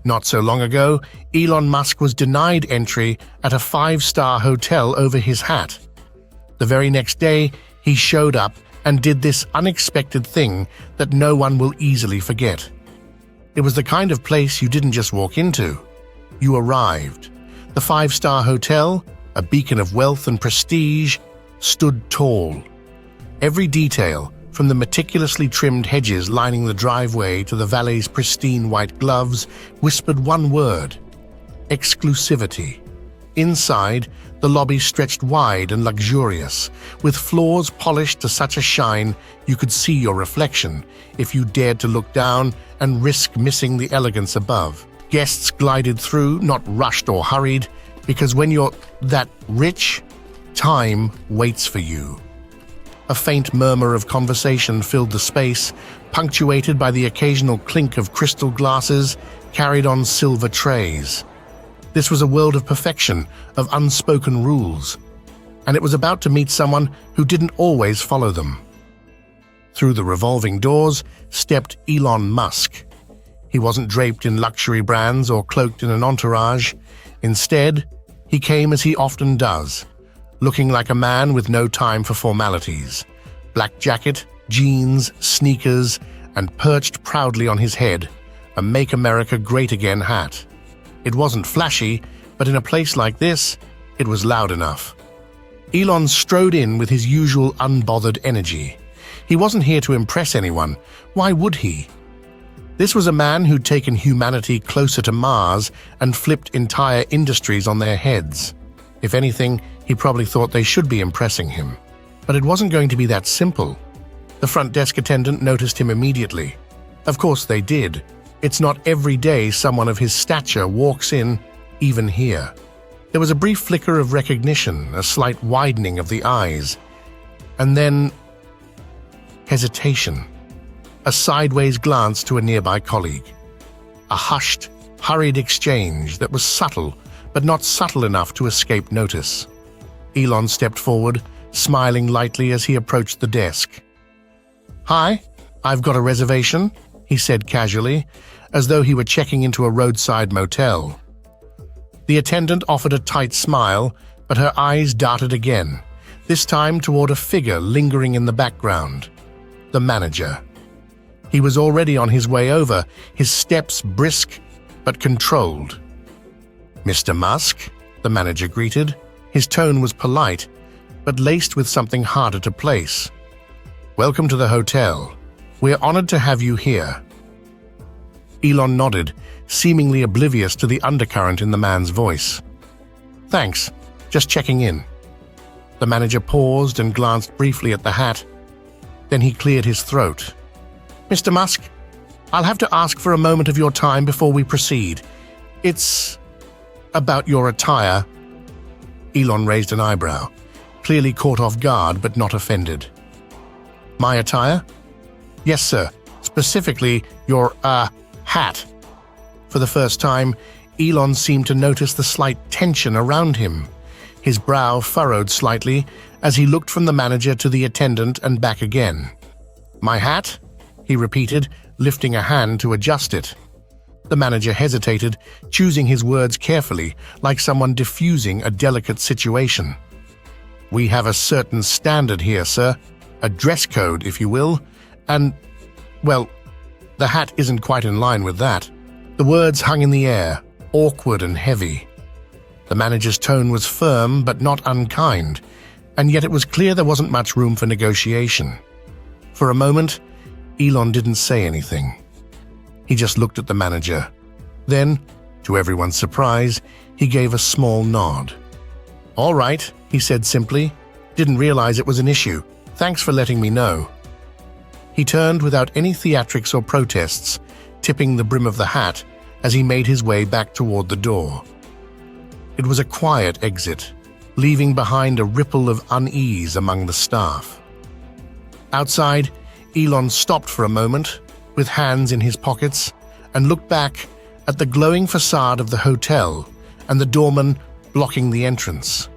Not so long ago, Elon Musk was denied entry at a 5-star hotel over his hat. The very next day, he showed up and did this unexpected thing that no one will easily forget. It was the kind of place you didn't just walk into. You arrived. The 5-star hotel, a beacon of wealth and prestige, stood tall. Every detail, from the meticulously trimmed hedges lining the driveway to the valet's pristine white gloves, whispered one word: exclusivity. Inside, the lobby stretched wide and luxurious, with floors polished to such a shine you could see your reflection if you dared to look down and risk missing the elegance above. Guests glided through, not rushed or hurried, because when you're that rich, time waits for you. A faint murmur of conversation filled the space, punctuated by the occasional clink of crystal glasses carried on silver trays. This was a world of perfection, of unspoken rules, and it was about to meet someone who didn't always follow them. Through the revolving doors stepped Elon Musk. He wasn't draped in luxury brands or cloaked in an entourage. Instead, he came as he often does, looking like a man with no time for formalities. Black jacket, jeans, sneakers, and perched proudly on his head, a Make America Great Again hat. It wasn't flashy, but in a place like this, it was loud enough. Elon strode in with his usual unbothered energy. He wasn't here to impress anyone. Why would he? This was a man who'd taken humanity closer to Mars and flipped entire industries on their heads. If anything, he probably thought they should be impressing him. But it wasn't going to be that simple. The front desk attendant noticed him immediately. Of course they did. It's not every day someone of his stature walks in, even here. There was a brief flicker of recognition, a slight widening of the eyes, and then hesitation. A sideways glance to a nearby colleague. A hushed, hurried exchange that was subtle, but not subtle enough to escape notice. Elon stepped forward, smiling lightly as he approached the desk. "Hi, I've got a reservation," he said casually, as though he were checking into a roadside motel. The attendant offered a tight smile, but her eyes darted again, this time toward a figure lingering in the background. The manager. He was already on his way over, his steps brisk but controlled. "Mr. Musk," the manager greeted. His tone was polite, but laced with something harder to place. "Welcome to the hotel. We're honored to have you here." Elon nodded, seemingly oblivious to the undercurrent in the man's voice. "Thanks, just checking in." The manager paused and glanced briefly at the hat. Then he cleared his throat. "Mr. Musk, I'll have to ask for a moment of your time before we proceed. It's about your attire." Elon raised an eyebrow, clearly caught off guard but not offended. "My attire?" "Yes, sir. Specifically, your, hat." For the first time, Elon seemed to notice the slight tension around him. His brow furrowed slightly as he looked from the manager to the attendant and back again. "My hat?" he repeated, lifting a hand to adjust it. The manager hesitated, choosing his words carefully, like someone diffusing a delicate situation. "We have a certain standard here, sir, a dress code, if you will, and, well, the hat isn't quite in line with that." The words hung in the air, awkward and heavy. The manager's tone was firm but not unkind, and yet it was clear there wasn't much room for negotiation. For a moment, Elon didn't say anything. He just looked at the manager. Then, to everyone's surprise, he gave a small nod. "All right," he said simply. "Didn't realize it was an issue. Thanks for letting me know." He turned without any theatrics or protests, tipping the brim of the hat as he made his way back toward the door. It was a quiet exit, leaving behind a ripple of unease among the staff. Outside, Elon stopped for a moment, with hands in his pockets, and looked back at the glowing facade of the hotel and the doorman blocking the entrance.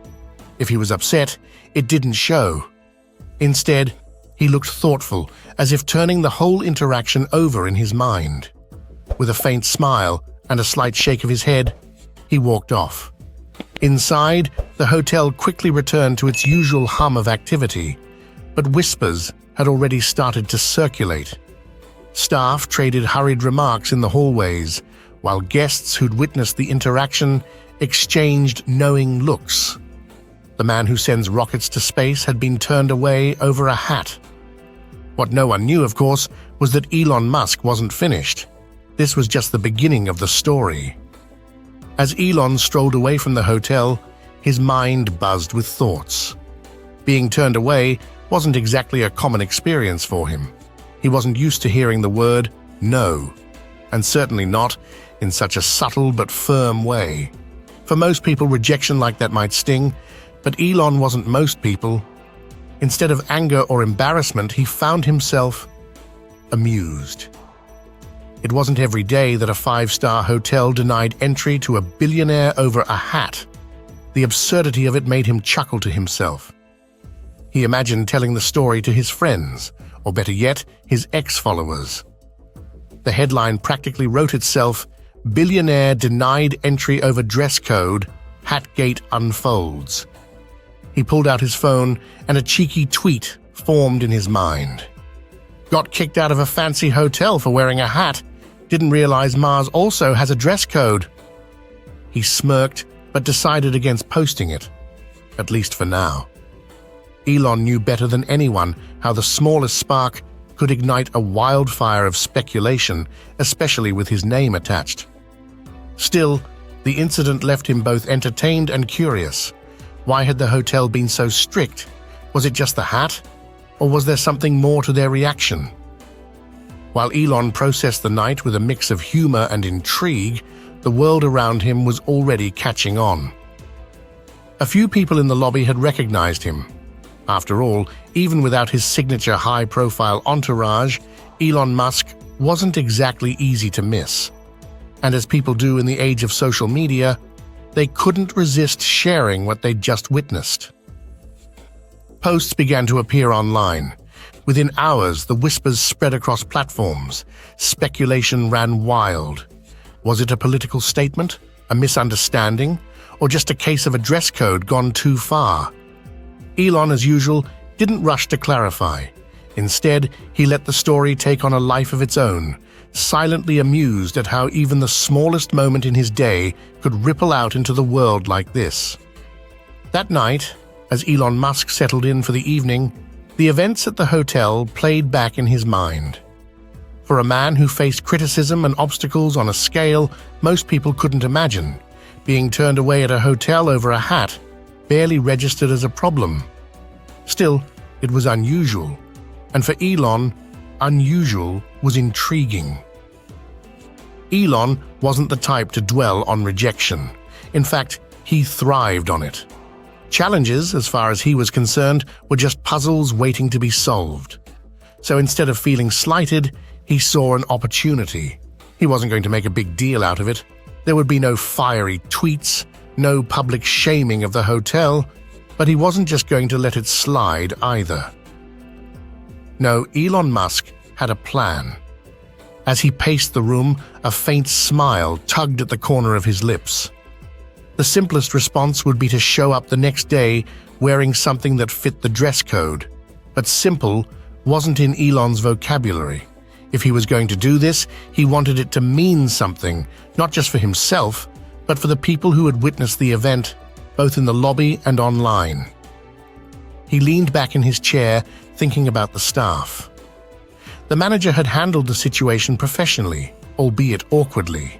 If he was upset, it didn't show. Instead, he looked thoughtful, as if turning the whole interaction over in his mind. With a faint smile and a slight shake of his head, he walked off. Inside, the hotel quickly returned to its usual hum of activity, but whispers had already started to circulate. Staff traded hurried remarks in the hallways, while guests who'd witnessed the interaction exchanged knowing looks. The man who sends rockets to space had been turned away over a hat. What no one knew, of course, was that Elon Musk wasn't finished. This was just the beginning of the story. As Elon strolled away from the hotel, his mind buzzed with thoughts. Being turned away wasn't exactly a common experience for him. He wasn't used to hearing the word no, and certainly not in such a subtle but firm way. For most people, rejection like that might sting, but Elon wasn't most people. Instead of anger or embarrassment, he found himself amused. It wasn't every day that a five-star hotel denied entry to a billionaire over a hat. The absurdity of it made him chuckle to himself. He imagined telling the story to his friends, or better yet, his ex-followers. The headline practically wrote itself, "Billionaire denied entry over dress code, Hatgate unfolds." He pulled out his phone and a cheeky tweet formed in his mind. "Got kicked out of a fancy hotel for wearing a hat. Didn't realize Mars also has a dress code." He smirked, but decided against posting it, at least for now. Elon knew better than anyone how the smallest spark could ignite a wildfire of speculation, especially with his name attached. Still, the incident left him both entertained and curious. Why had the hotel been so strict? Was it just the hat? Or was there something more to their reaction? While Elon processed the night with a mix of humor and intrigue, the world around him was already catching on. A few people in the lobby had recognized him. After all, even without his signature high-profile entourage, Elon Musk wasn't exactly easy to miss. And as people do in the age of social media, they couldn't resist sharing what they'd just witnessed. Posts began to appear online. Within hours, the whispers spread across platforms. Speculation ran wild. Was it a political statement, a misunderstanding, or just a case of a dress code gone too far? Elon, as usual, didn't rush to clarify. Instead, he let the story take on a life of its own, silently amused at how even the smallest moment in his day could ripple out into the world like this. That night, as Elon Musk settled in for the evening, the events at the hotel played back in his mind. For a man who faced criticism and obstacles on a scale most people couldn't imagine, being turned away at a hotel over a hat barely registered as a problem. Still, it was unusual, and for Elon, unusual was intriguing. Elon wasn't the type to dwell on rejection. In fact, he thrived on it. Challenges, as far as he was concerned, were just puzzles waiting to be solved. So instead of feeling slighted, he saw an opportunity. He wasn't going to make a big deal out of it. There would be no fiery tweets, no public shaming of the hotel, but he wasn't just going to let it slide either. No, Elon Musk had a plan. As he paced the room, a faint smile tugged at the corner of his lips. The simplest response would be to show up the next day wearing something that fit the dress code. But simple wasn't in Elon's vocabulary. If he was going to do this, he wanted it to mean something, not just for himself, but for the people who had witnessed the event, both in the lobby and online. He leaned back in his chair, thinking about the staff. The manager had handled the situation professionally, albeit awkwardly.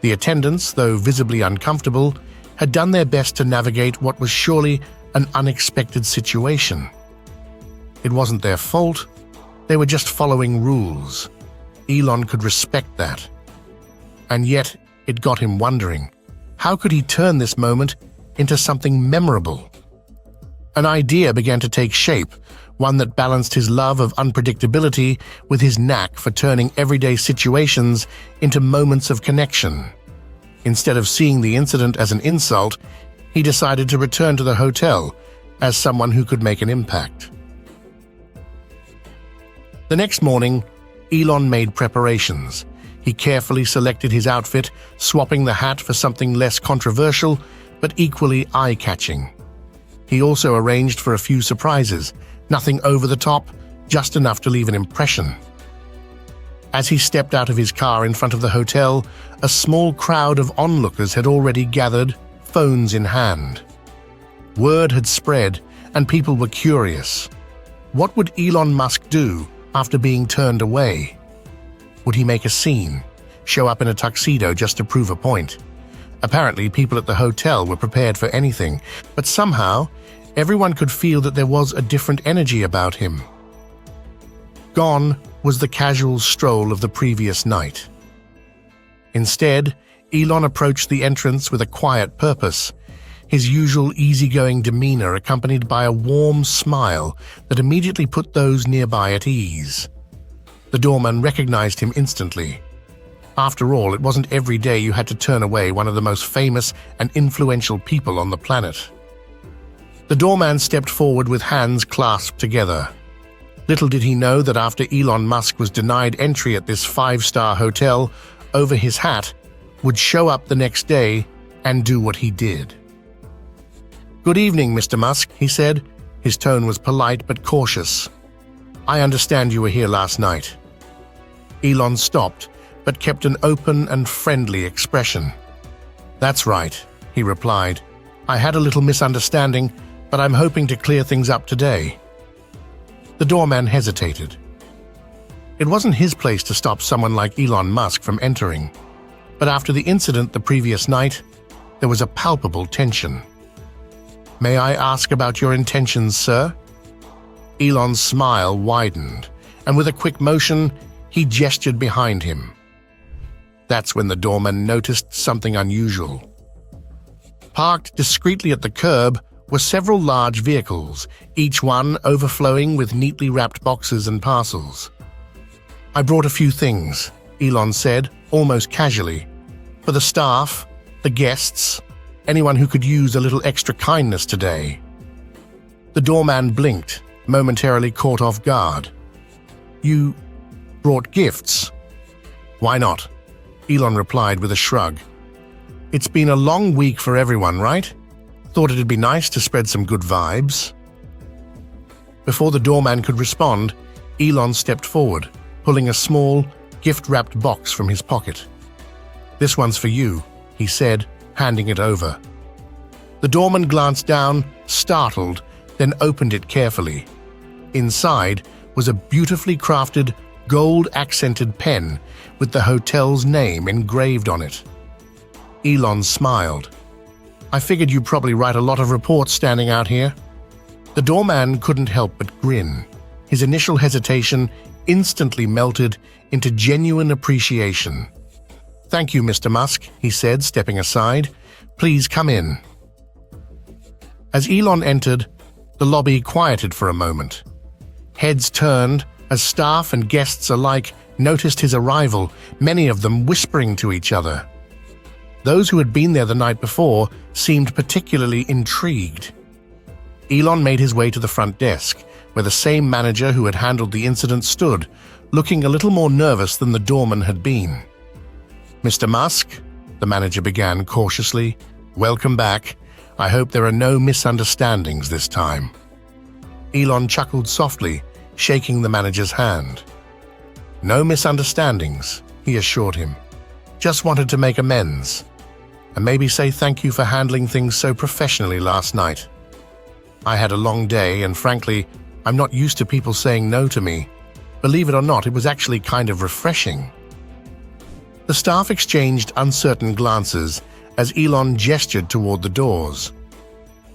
The attendants, though visibly uncomfortable, had done their best to navigate what was surely an unexpected situation. It wasn't their fault. They were just following rules. Elon could respect that. And yet, it got him wondering, how could he turn this moment into something memorable? An idea began to take shape, one that balanced his love of unpredictability with his knack for turning everyday situations into moments of connection. Instead of seeing the incident as an insult, he decided to return to the hotel as someone who could make an impact. The next morning, Elon made preparations. He carefully selected his outfit, swapping the hat for something less controversial, but equally eye-catching. He also arranged for a few surprises, nothing over the top, just enough to leave an impression. As he stepped out of his car in front of the hotel, a small crowd of onlookers had already gathered, phones in hand. Word had spread, and people were curious. What would Elon Musk do after being turned away? Would he make a scene, show up in a tuxedo just to prove a point? Apparently, people at the hotel were prepared for anything, but somehow, everyone could feel that there was a different energy about him. Gone was the casual stroll of the previous night. Instead, Elon approached the entrance with a quiet purpose, his usual easygoing demeanor accompanied by a warm smile that immediately put those nearby at ease. The doorman recognized him instantly. After all, it wasn't every day you had to turn away one of the most famous and influential people on the planet. The doorman stepped forward with hands clasped together. Little did he know that after Elon Musk was denied entry at this five-star hotel, over his hat would show up the next day and do what he did. "Good evening, Mr. Musk," he said. His tone was polite but cautious. "I understand you were here last night." Elon stopped, but kept an open and friendly expression. "That's right," he replied. "I had a little misunderstanding, but I'm hoping to clear things up today." The doorman hesitated. It wasn't his place to stop someone like Elon Musk from entering, but after the incident the previous night, there was a palpable tension. "May I ask about your intentions, sir?" Elon's smile widened, and with a quick motion, he gestured behind him. That's when the doorman noticed something unusual. Parked discreetly at the curb were several large vehicles, each one overflowing with neatly wrapped boxes and parcels. "I brought a few things," Elon said, almost casually. "For the staff, the guests, anyone who could use a little extra kindness today." The doorman blinked, momentarily caught off guard. "You brought gifts?" "Why not?" Elon replied with a shrug. "It's been a long week for everyone, right? Thought it'd be nice to spread some good vibes." Before the doorman could respond, Elon stepped forward, pulling a small, gift-wrapped box from his pocket. "This one's for you," he said, handing it over. The doorman glanced down, startled, then opened it carefully. Inside was a beautifully crafted, gold-accented pen with the hotel's name engraved on it. Elon smiled. "I figured you'd probably write a lot of reports standing out here." The doorman couldn't help but grin. His initial hesitation instantly melted into genuine appreciation. "Thank you, Mr. Musk," he said, stepping aside. "Please come in." As Elon entered, the lobby quieted for a moment. Heads turned as staff and guests alike noticed his arrival, many of them whispering to each other. Those who had been there the night before seemed particularly intrigued. Elon made his way to the front desk, where the same manager who had handled the incident stood, looking a little more nervous than the doorman had been. "Mr. Musk," the manager began cautiously, "welcome back. I hope there are no misunderstandings this time." Elon chuckled softly, shaking the manager's hand. "No misunderstandings," he assured him. "Just wanted to make amends, and maybe say thank you for handling things so professionally last night. I had a long day, and frankly, I'm not used to people saying no to me. Believe it or not, it was actually kind of refreshing." The staff exchanged uncertain glances as Elon gestured toward the doors.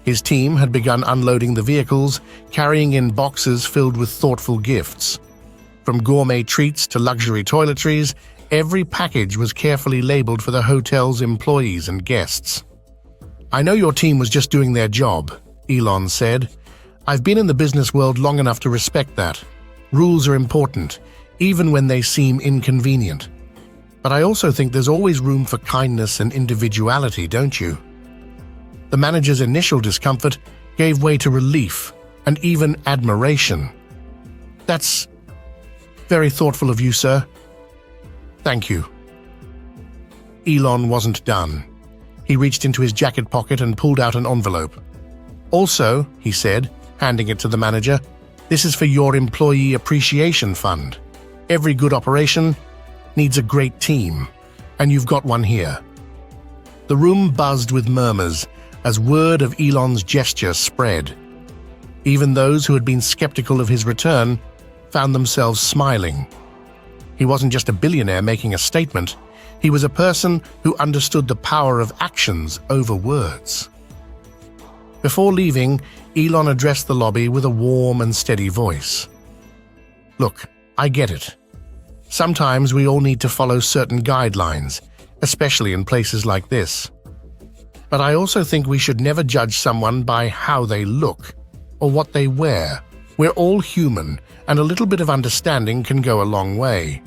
His team had begun unloading the vehicles, carrying in boxes filled with thoughtful gifts. From gourmet treats to luxury toiletries, every package was carefully labeled for the hotel's employees and guests. "I know your team was just doing their job," Elon said. "I've been in the business world long enough to respect that. Rules are important, even when they seem inconvenient. But I also think there's always room for kindness and individuality, don't you?" The manager's initial discomfort gave way to relief and even admiration. "That's very thoughtful of you, sir." "Thank you," Elon wasn't done. He reached into his jacket pocket and pulled out an envelope. "Also," he said, handing it to the manager, "this is for your employee appreciation fund. Every good operation needs a great team, and you've got one here." The room buzzed with murmurs as word of Elon's gesture spread. Even those who had been skeptical of his return found themselves smiling. He wasn't just a billionaire making a statement. He was a person who understood the power of actions over words. Before leaving, Elon addressed the lobby with a warm and steady voice. "Look, I get it. Sometimes we all need to follow certain guidelines, especially in places like this. But I also think we should never judge someone by how they look or what they wear. We're all human, and a little bit of understanding can go a long way."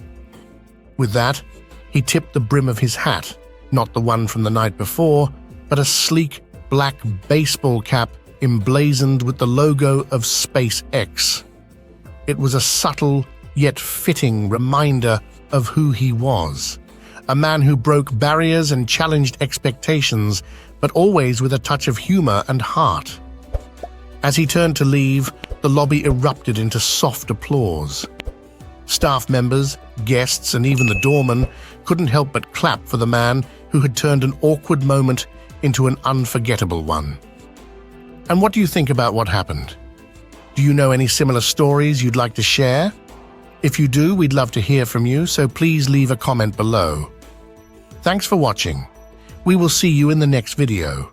With that, he tipped the brim of his hat, not the one from the night before, but a sleek black baseball cap emblazoned with the logo of SpaceX. It was a subtle yet fitting reminder of who he was, a man who broke barriers and challenged expectations, but always with a touch of humor and heart. As he turned to leave, the lobby erupted into soft applause. Staff members, guests, and even the doorman couldn't help but clap for the man who had turned an awkward moment into an unforgettable one. And what do you think about what happened? Do you know any similar stories you'd like to share? If you do, we'd love to hear from you, so please leave a comment below. Thanks for watching. We will see you in the next video.